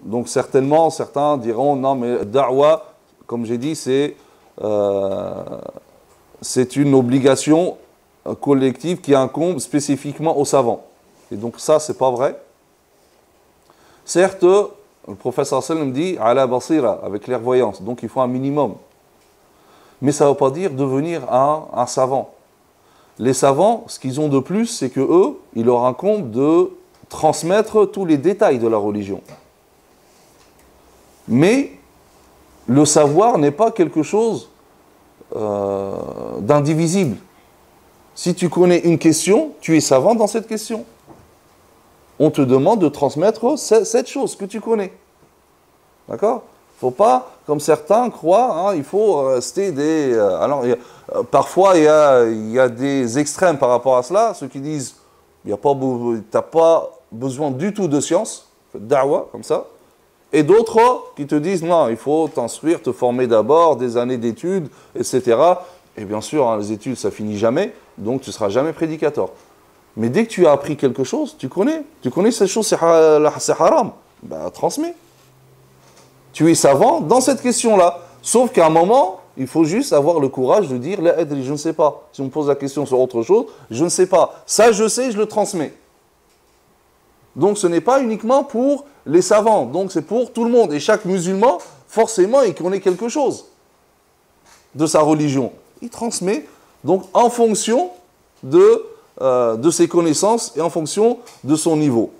Donc certainement, certains diront, non mais da'wa, comme j'ai dit, c'est une obligation collective qui incombe spécifiquement aux savants. Et donc ça, c'est pas vrai. Certes, le professeur sallam dit, ala basira, avec clairvoyance, donc il faut un minimum. Mais ça ne veut pas dire devenir un savant. Les savants, ce qu'ils ont de plus, c'est que eux, il leur incombe de transmettre tous les détails de la religion. Mais le savoir n'est pas quelque chose d'indivisible. Si tu connais une question, tu es savant dans cette question. On te demande de transmettre cette chose que tu connais. D'accord ? Il ne faut pas, comme certains croient, hein, il faut rester des... parfois, il y a des extrêmes par rapport à cela. Ceux qui disent, tu n'as pas besoin du tout de science, da'wa, comme ça. Et d'autres qui te disent, non, il faut t'instruire, te former d'abord, des années d'études, etc. Et bien sûr, hein, les études, ça finit jamais, donc tu ne seras jamais prédicateur. Mais dès que tu as appris quelque chose, tu connais cette chose, c'est haram, ben, transmets. Tu es savant dans cette question-là. Sauf qu'à un moment, il faut juste avoir le courage de dire, la adri, je ne sais pas. Si on me pose la question sur autre chose, je ne sais pas. Ça, je sais, je le transmets. Donc ce n'est pas uniquement pour les savants, donc c'est pour tout le monde. Et chaque musulman, forcément, il connaît quelque chose de sa religion. Il transmet, donc en fonction de ses connaissances et en fonction de son niveau.